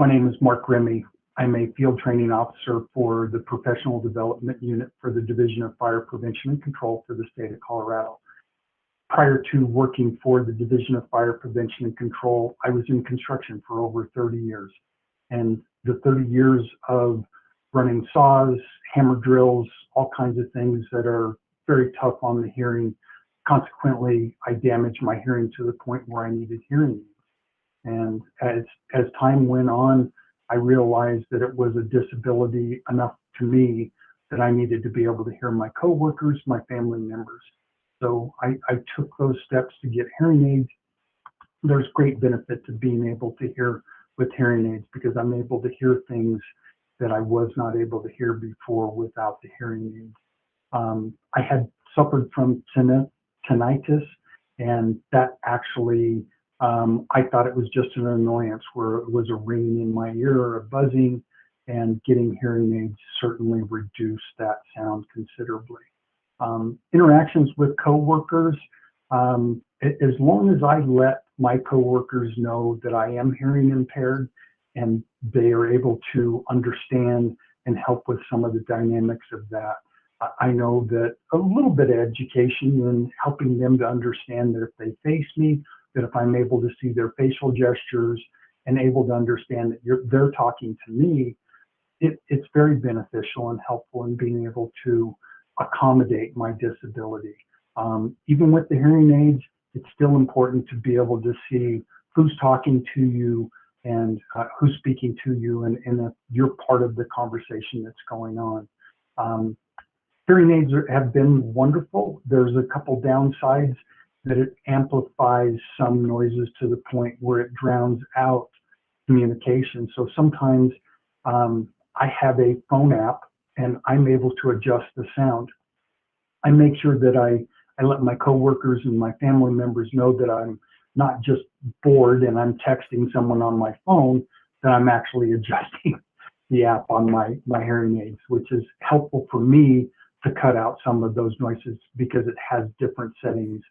My name is Mark Remy. I'm a field training officer for the Professional Development Unit for the Division of Fire Prevention and Control for the state of Colorado. Prior to working for the Division of Fire Prevention and Control, I was in construction for over 30 years. And the 30 years of running saws, hammer drills, all kinds of things that are very tough on the hearing. Consequently, I damaged my hearing to the point where I needed hearing aids. And as time went on, I realized that it was a disability enough to me that I needed to be able to hear my coworkers, my family members. So I took those steps to get hearing aids. There's great benefit to being able to hear with hearing aids because I'm able to hear things that I was not able to hear before without the hearing aids. I had suffered from tinnitus, and that actually I thought it was just an annoyance where it was a ringing in my ear or a buzzing, and getting hearing aids certainly reduced that sound considerably. Interactions with coworkers, as long as I let my coworkers know that I am hearing impaired and they are able to understand and help with some of the dynamics of that, I know that a little bit of education and helping them to understand that if they face me, that if I'm able to see their facial gestures and able to understand that they're talking to me, it's very beneficial and helpful in being able to accommodate my disability. Even with the hearing aids, it's still important to be able to see who's talking to you and who's speaking to you, and if you're part of the conversation that's going on. Hearing aids have been wonderful. There's a couple downsides that it amplifies some noises to the point where it drowns out communication. So sometimes I have a phone app and I'm able to adjust the sound. I make sure that I let my coworkers and my family members know that I'm not just bored and I'm texting someone on my phone, that I'm actually adjusting the app on my hearing aids, which is helpful for me to cut out some of those noises because it has different settings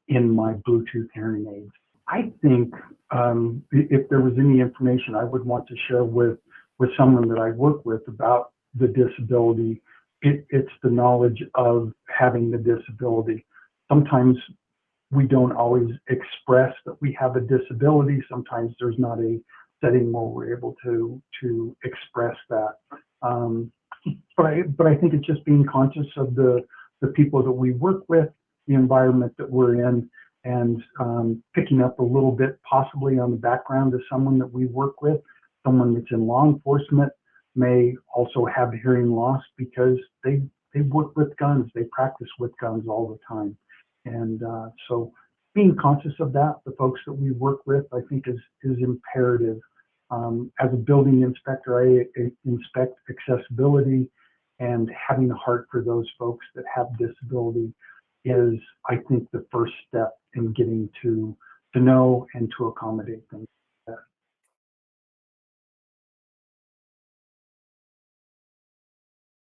in my Bluetooth hearing aids. I think if there was any information I would want to share with someone that I work with about the disability, it's the knowledge of having the disability. Sometimes we don't always express that we have a disability. Sometimes there's not a setting where we're able to express that. But I think it's just being conscious of the people that we work with, the environment that we're in, and picking up a little bit possibly on the background of someone that we work with. Someone that's in law enforcement may also have hearing loss because they work with guns, they practice with guns all the time. And so being conscious of that, the folks that we work with, I think is imperative. As a building inspector, I inspect accessibility, and having a heart for those folks that have disability is, I think, the first step in getting to know and to accommodate them.